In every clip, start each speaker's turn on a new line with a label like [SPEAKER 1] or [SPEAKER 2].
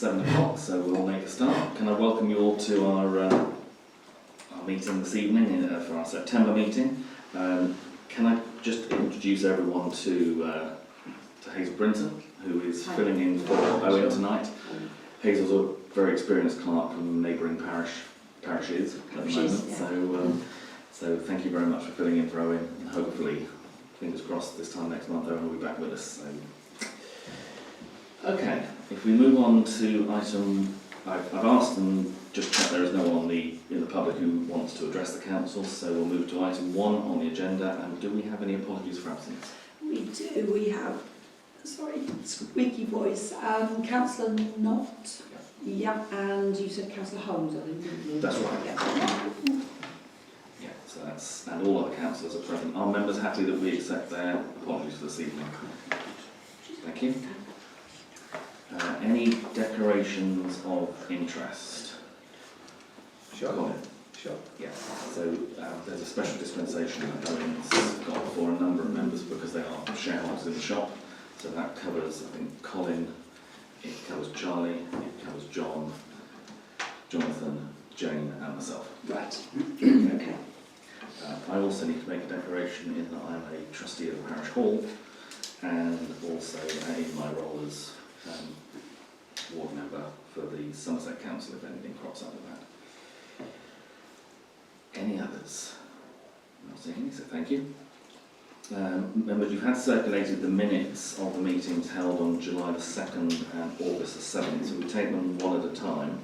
[SPEAKER 1] 7 o'clock, so we'll make a start. Can I welcome you all to our meeting this evening for our September meeting. Can I just introduce everyone to Hazel Brinton, who is filling in for Owen tonight. Hazel's a very experienced clerk from neighbouring parishes at the moment, yeah. So thank you very much for filling in for Owen, and hopefully, fingers crossed, this time next month Owen will be back with us. So. Okay, if we move on to item, I've asked and just checked there is no one in the public who wants to address the council, so we'll move to item 1 on the agenda. And do we have any apologies for absence?
[SPEAKER 2] We do. We have, sorry, squeaky voice. Councillor Knott. Yeah, and you said Councillor Holmes, I think, didn't you?
[SPEAKER 1] That's right. Yeah, so that's, and all other councillors are present. Are members happy that we accept their apologies for this evening? Thank you. Any declarations of interest?
[SPEAKER 3] Sure.
[SPEAKER 1] Sure. Yeah. So there's a special dispensation that Owen's got for a number of members because they are shareholders in the shop. So that covers, I think, Colin, it covers Charlie, it covers John, Jonathan, Jane and myself.
[SPEAKER 2] Right. Okay.
[SPEAKER 1] I also need to make a declaration in that I'm a trustee of the parish hall and also in my role as ward member for the Somerset Council if anything crops up with that. Any others? Not seeing any, so thank you. Members, you've had circulated the minutes of the meetings held on July the 2nd and August the 7th, so we take them one at a time.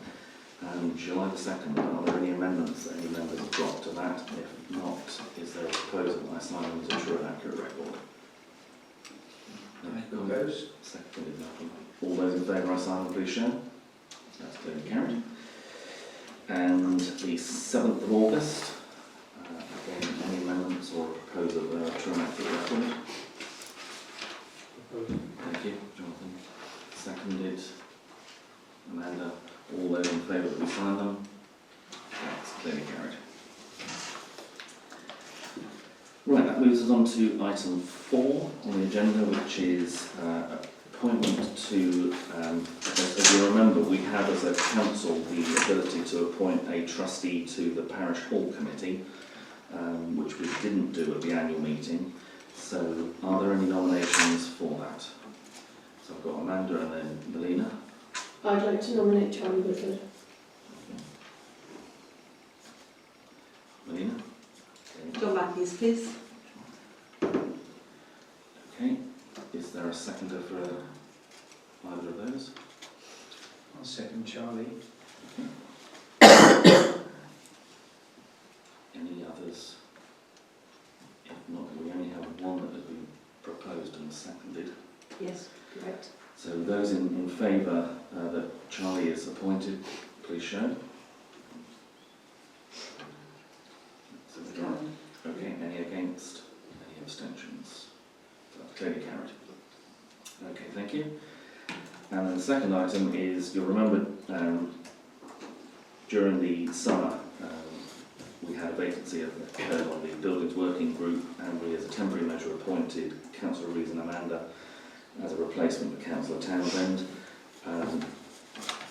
[SPEAKER 1] July the 2nd, are there any amendments that any members have got to that? If not, is there a proposal that I sign them to ensure an accurate record?
[SPEAKER 3] Propose.
[SPEAKER 1] Seconded, nothing. All those in favour, I sign them, please show. That's clearly carried. And the 7th of August, again, any amendments or proposal to an accurate record? Thank you, Jonathan. Seconded. Amanda, all those in favour that we sign them? That's clearly carried. Right, that moves us on to item 4 on the agenda, which is appointment to, as you remember, we have as a council the ability to appoint a trustee to the parish hall committee, which we didn't do at the annual meeting. So are there any nominations for that? So I've got Amanda and then Melina.
[SPEAKER 4] I'd like to nominate Charlie Woodford.
[SPEAKER 1] Melina?
[SPEAKER 2] John Matthews, please.
[SPEAKER 1] Okay. Is there a seconder for either of those?
[SPEAKER 3] I'll second Charlie.
[SPEAKER 1] Okay. Any others? If not, we only have one that has been proposed and seconded.
[SPEAKER 2] Yes, correct.
[SPEAKER 1] So those in favour that Charlie is appointed, please show. Okay, any against? Any abstentions? So that's clearly carried. Okay, thank you. And then the second item is, you'll remember during the summer we had a vacancy occurred on the Buildings Working Group, and we as a temporary measure appointed Councillor Rees and Amanda as a replacement for Councillor Townsend.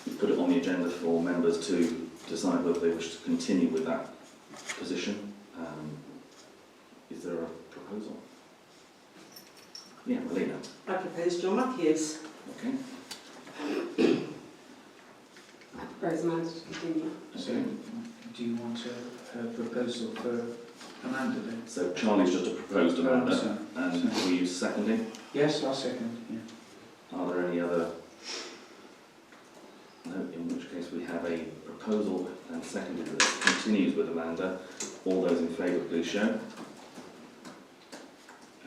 [SPEAKER 1] We put it on the agenda for members to decide whether they wish to continue with that position. Is there a proposal? Yeah, Melina.
[SPEAKER 2] I propose John Matthews.
[SPEAKER 1] Okay.
[SPEAKER 4] I propose Amanda to continue.
[SPEAKER 3] So, do you want a proposal for Amanda then?
[SPEAKER 1] So Charlie's just a proposed Amanda, and will you second it?
[SPEAKER 3] Yes, I'll second. Yeah.
[SPEAKER 1] Are there any other? No, in which case we have a proposal and seconded that continues with Amanda. All those in favour, please show.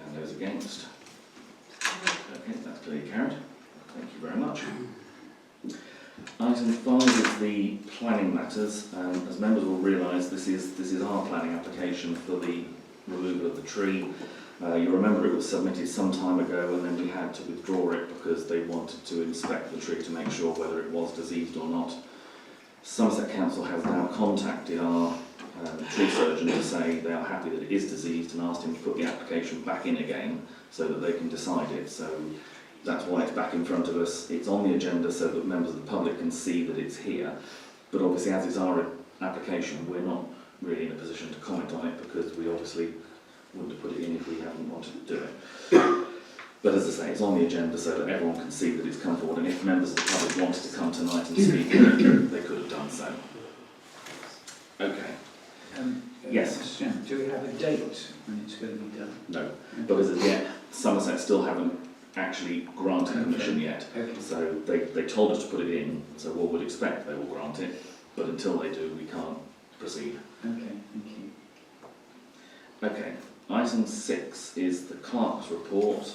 [SPEAKER 1] And those against? Okay, that's clearly carried. Thank you very much. Item 5 is the planning matters. As members will realise, this is our planning application for the removal of the tree. You remember it was submitted some time ago and then we had to withdraw it because they wanted to inspect the tree to make sure whether it was diseased or not. Somerset Council has now contacted our tree surgeon to say they are happy that it is diseased and asked him to put the application back in again so that they can decide it. So that's why it's back in front of us. It's on the agenda so that members of the public can see that it's here. But obviously, as it's our application, we're not really in a position to comment on it because we obviously wouldn't have put it in if we hadn't wanted to do it. But as I say, it's on the agenda so that everyone can see that it's come forward, and if members of the public wanted to come tonight and speak, they could have done so. Okay. Yes.
[SPEAKER 3] Mr. Chairman, do we have a date when it's going to be done?
[SPEAKER 1] No, because as yet, Somerset still haven't actually granted permission yet.
[SPEAKER 3] Okay.
[SPEAKER 1] So they told us to put it in, so one would expect they will grant it, but until they do, we can't proceed.
[SPEAKER 3] Okay, thank you.
[SPEAKER 1] Okay, item 6 is the clerk's report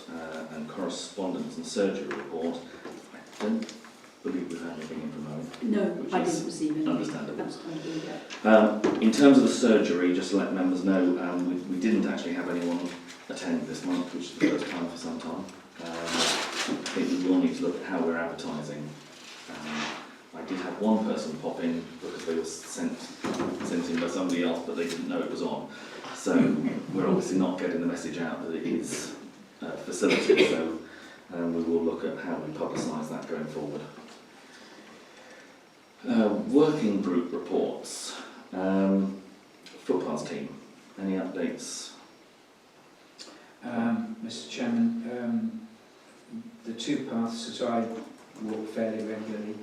[SPEAKER 1] and correspondence and surgery report. I don't believe we've had anything in from Owen.
[SPEAKER 2] No,
[SPEAKER 1] Which
[SPEAKER 2] I
[SPEAKER 1] is
[SPEAKER 2] didn't receive anything.
[SPEAKER 1] understandable.
[SPEAKER 2] That's fine, yeah.
[SPEAKER 1] In terms of the surgery, just to let members know, we didn't actually have anyone attend this month, which is the first time for some time. I think we will need to look at how we're advertising. I did have one person pop in because they were sent in by somebody else, but they didn't know it was on. So we're obviously not getting the message out that it is a facility, so we will look at how we publicise that going forward. Working group reports. Footpaths team, any updates?
[SPEAKER 3] Mr. Chairman, the two paths that I walk fairly regularly,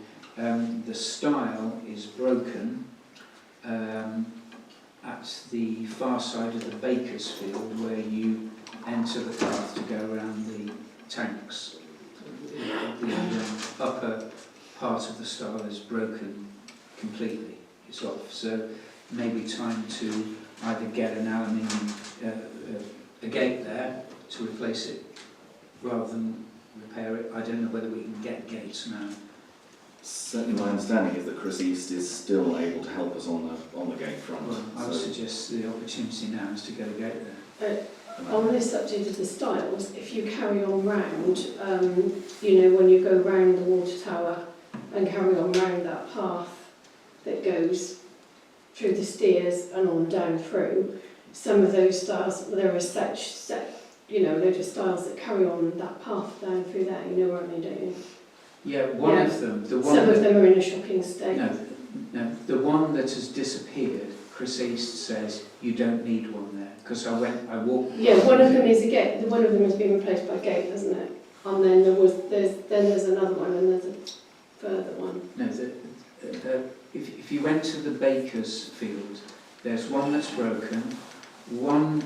[SPEAKER 3] the stile is broken at the far side of the Baker's Field where you enter the path to go around the tanks. The upper part of the stile is broken completely, it's off, so maybe time to either get an aluminium a gate there to replace it rather than repair it. I don't know whether we can get gates now.
[SPEAKER 1] Certainly my understanding is that Chris East is still able to help us on the gate front.
[SPEAKER 3] Well, I would suggest the opportunity now is to get a gate there.
[SPEAKER 4] On this subject of the styles, if you carry on round, you know, when you go round the water tower and carry on round that path that goes through the stairs and on down through, some of those styles, there are you know, loads of styles that carry on that path down through there, you know, aren't they, don't you?
[SPEAKER 3] Yeah, one of them, the one
[SPEAKER 4] Some
[SPEAKER 3] that,
[SPEAKER 4] of them are in a shocking state.
[SPEAKER 3] no, the one that has disappeared, Chris East says you don't need one there because I walked.
[SPEAKER 4] Yeah, one of them is a gate. One of them has been replaced by a gate, hasn't it? And then there's another one, and there's a further one.
[SPEAKER 3] No, if you went to the Baker's Field, there's one that's broken, one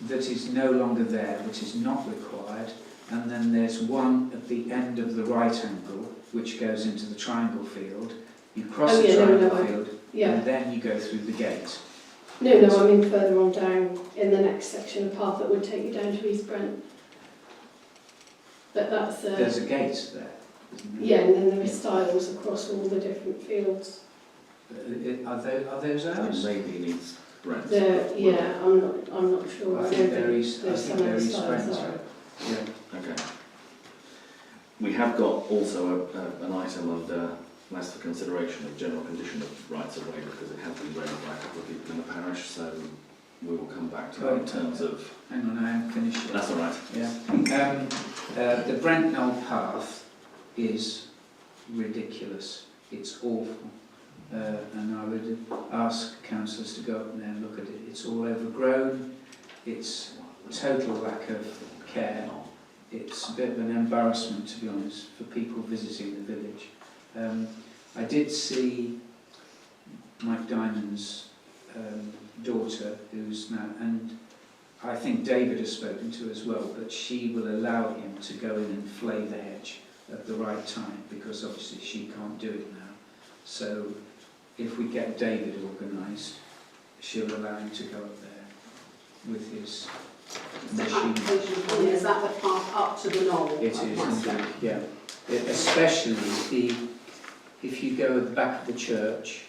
[SPEAKER 3] that is no longer there, which is not required, and then there's one at the end of the right angle, which goes into the triangle field. You cross the triangle field, and then you go through the gate.
[SPEAKER 4] No, I mean further on down in the next section of path that would take you down to East Brent. But that's
[SPEAKER 3] there's a gate there, isn't there?
[SPEAKER 4] yeah, and then there are stiles across all the different fields.
[SPEAKER 3] Are those ours?
[SPEAKER 1] Maybe he needs Brent.
[SPEAKER 4] Yeah, I'm not sure.
[SPEAKER 3] I think there is. I
[SPEAKER 4] there's
[SPEAKER 3] think
[SPEAKER 4] some
[SPEAKER 3] there
[SPEAKER 4] of the
[SPEAKER 3] is
[SPEAKER 4] stiles
[SPEAKER 3] Brent.
[SPEAKER 4] are.
[SPEAKER 3] Yeah.
[SPEAKER 1] Okay. We have got also an item under matters for consideration of general condition of rights of way because it has been raised by a couple of people in the parish, so we will come back to that in terms of...
[SPEAKER 3] Hang on, I am finished.
[SPEAKER 1] That's all right.
[SPEAKER 3] Yeah. The Brent Knoll path is ridiculous. It's awful. And I would ask councillors to go up there and look at it. It's all overgrown. It's total lack of care. It's a bit of an embarrassment, to be honest, for people visiting the village. I did see Mike Diamond's daughter, who's now, and I think David has spoken to as well, but she will allow him to go in and flay the hedge at the right time, because obviously she can't do it now. So if we get David organised, she'll allow him to go up there with his machine.
[SPEAKER 5] Is that the path up to the knoll?
[SPEAKER 3] It is indeed, yeah. Especially if you go at the back of the church,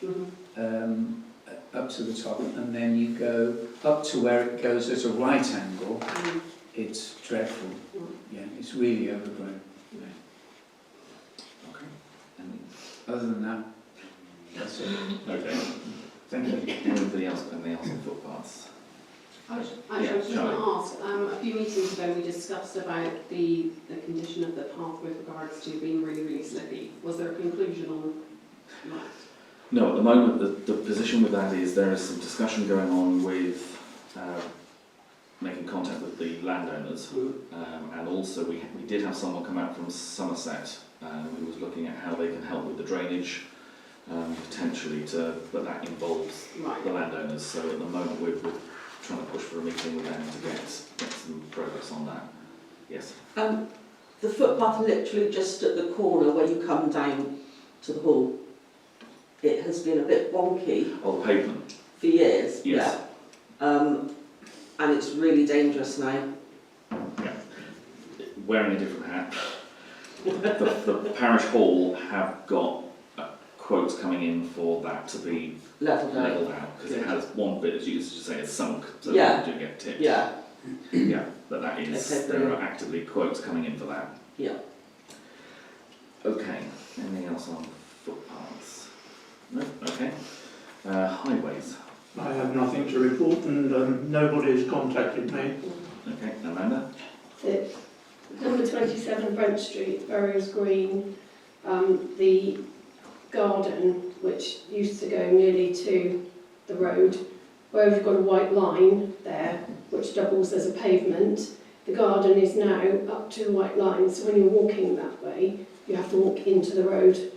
[SPEAKER 3] up to the top, and then you go up to where it goes at a right angle, it's dreadful. Yeah, it's really overgrown.
[SPEAKER 1] Okay.
[SPEAKER 3] Other than that, that's it.
[SPEAKER 1] Okay.
[SPEAKER 3] Thank you.
[SPEAKER 1] Anybody else on footpaths?
[SPEAKER 5] I was just going to ask, a few meetings ago we discussed about the condition of the path with regards to being really, really slippy. Was there a conclusion on that?
[SPEAKER 1] No, at the moment the position with that is there is some discussion going on with making contact with the landowners, and also we did have someone come out from Somerset who was looking at how they can help with the drainage, potentially but that involves
[SPEAKER 5] Right.
[SPEAKER 1] the landowners. So at the moment we're trying to push for a meeting with them to get some progress on that. Yes.
[SPEAKER 6] The footpath literally just at the corner where you come down to the hall, it has been a bit wonky
[SPEAKER 1] Oh, the pavement.
[SPEAKER 6] for years.
[SPEAKER 1] Yes.
[SPEAKER 6] Yeah. And it's really dangerous now.
[SPEAKER 1] Wearing a different hat. The parish hall have got quotes coming in for that to be
[SPEAKER 6] Levelled out.
[SPEAKER 1] levelled out, because it has one bit, as you used to say, it's sunk, so
[SPEAKER 6] Yeah.
[SPEAKER 1] they do get tipped.
[SPEAKER 6] Yeah.
[SPEAKER 1] Yeah, but that is,
[SPEAKER 6] Okay,
[SPEAKER 1] there
[SPEAKER 6] brilliant.
[SPEAKER 1] are actively quotes coming in for that.
[SPEAKER 6] Yeah.
[SPEAKER 1] Okay, anything else on footpaths? No, okay. Highways,
[SPEAKER 7] I have nothing to report and nobody has contacted me.
[SPEAKER 1] okay, Amanda?
[SPEAKER 4] The number 27 Brent Street, Burrows Green, the garden, which used to go nearly to the road, where we've got a white line there, which doubles as a pavement. The garden is now up to the white line, so when you're walking that way, you have to walk into the road.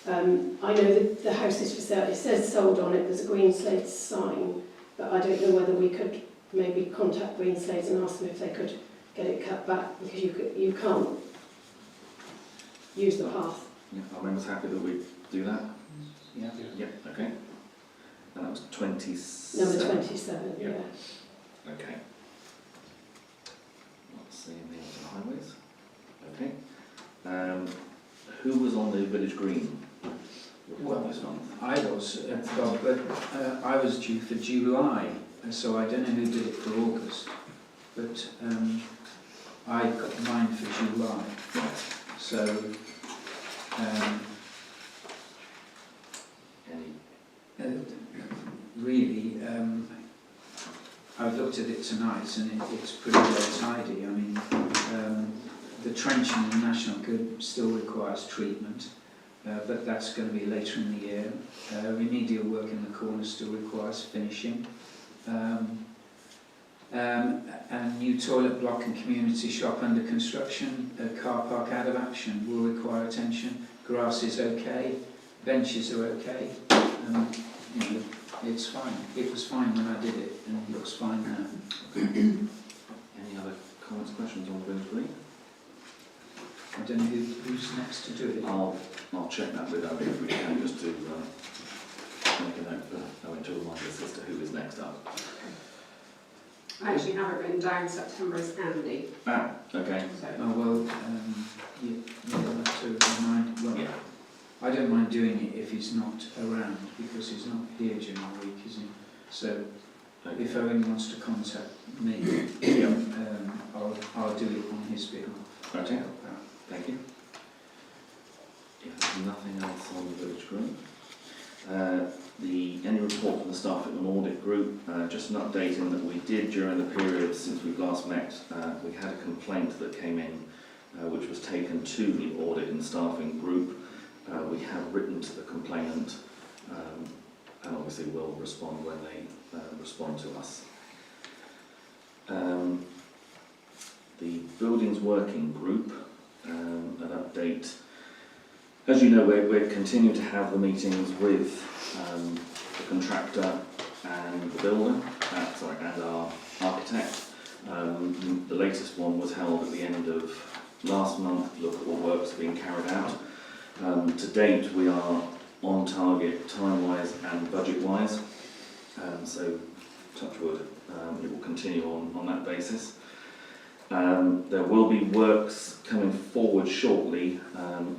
[SPEAKER 4] I know that the house is for sale, it says sold on it, there's a Green Slate sign, but I don't know whether we could maybe contact Green Slate and ask them if they could get it cut back, because you can't use the path.
[SPEAKER 1] Yeah, are members happy that we do that?
[SPEAKER 3] Yeah.
[SPEAKER 1] Yep, okay. And that was 27.
[SPEAKER 4] Number 27,
[SPEAKER 1] Yeah.
[SPEAKER 4] yeah.
[SPEAKER 1] Okay. Not seeing anything else on highways. Okay. Who was on the Village Green report this month?
[SPEAKER 3] I was, Bob, but I was due for July, so I don't know who did it for August, but I got mine for July. So, really, I've looked at it tonight and it's pretty well tidy. I mean, the trenching in the National Good still requires treatment, but that's going to be later in the year. Remedial work in the corner still requires finishing. A new toilet block and community shop under construction. A car park out of action will require attention. Grass is okay. Benches are okay. You know, it's fine. It was fine when I did it, and it looks fine now.
[SPEAKER 1] Any other comments, questions on Village Green?
[SPEAKER 3] I don't know who's next to do it.
[SPEAKER 1] I'll check that with Owen if we can, just to make a note for Owen to remind us as to who is next up.
[SPEAKER 5] I actually have it written down September as Andy.
[SPEAKER 1] Ah, okay.
[SPEAKER 5] So,
[SPEAKER 3] Oh well, you'll have to remind. Well,
[SPEAKER 1] Yeah.
[SPEAKER 3] I don't mind doing it if he's not around, because he's not here during the week, is he? So
[SPEAKER 1] Okay.
[SPEAKER 3] if Owen wants to contact me,
[SPEAKER 1] Yeah.
[SPEAKER 3] I'll do it on his behalf.
[SPEAKER 1] Okay. Thank you. If there's nothing else on the Village Green. The annual report from the staff at an audit group, just an update in that we did during the period since we've last met, we had a complaint that came in which was taken to the audit and staffing group. We have written to the complainant and obviously will respond when they respond to us. The buildings working group, an update. As you know, we're continuing to have the meetings with the contractor and the builder, and our architect. The latest one was held at the end of last month to look at what works are being carried out. To date, we are on target time-wise and budget-wise, so touch wood, it will continue on that basis. There will be works coming forward shortly.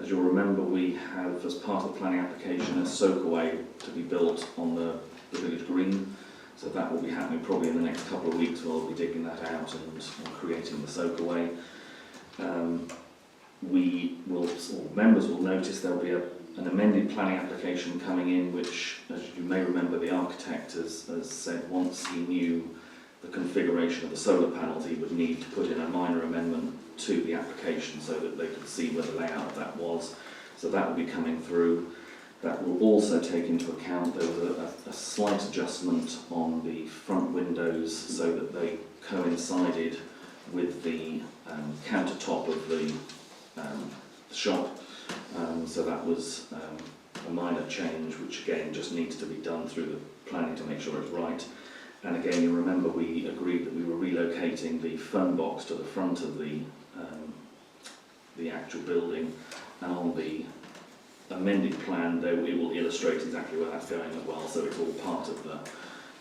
[SPEAKER 1] As you'll remember, we have, as part of the planning application, a soakaway to be built on the village green. So that will be happening probably in the next couple of weeks. We'll be digging that out and creating the soakaway. Members will notice there will be an amended planning application coming in, which, as you may remember, the architect has said once he knew the configuration of the solar panels, he would need to put in a minor amendment to the application so that they could see where the layout of that was. So that will be coming through. That will also take into account there was a slight adjustment on the front windows so that they coincided with the countertop of the shop. So that was a minor change, which again just needs to be done through the planning to make sure it's right. And again, you remember we agreed that we were relocating the phone box to the front of the actual building, and on the amended plan though it will illustrate exactly where that's going as well, so it's all part of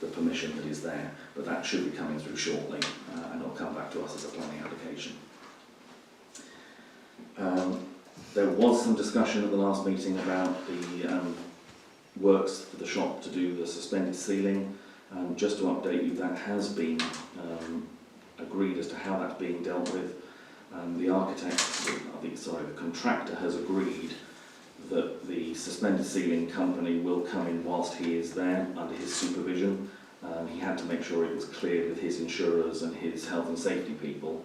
[SPEAKER 1] the permission that is there. But that should be coming through shortly, and it'll come back to us as a planning application. There was some discussion at the last meeting about the works for the shop to do the suspended ceiling. Just to update you, that has been agreed as to how that's being dealt with. The contractor has agreed that the suspended ceiling company will come in whilst he is there under his supervision. He had to make sure it was cleared with his insurers and his health and safety people,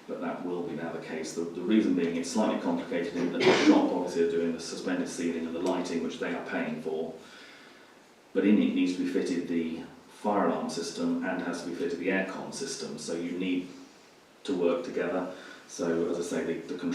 [SPEAKER 1] but that will be now the case. The reason being it's slightly complicated in that the shop obviously are doing the suspended ceiling and the lighting, which they are paying for, but in it needs to be fitted the fire alarm system and has to be fitted the aircon system, so you need to work together. So as I say, the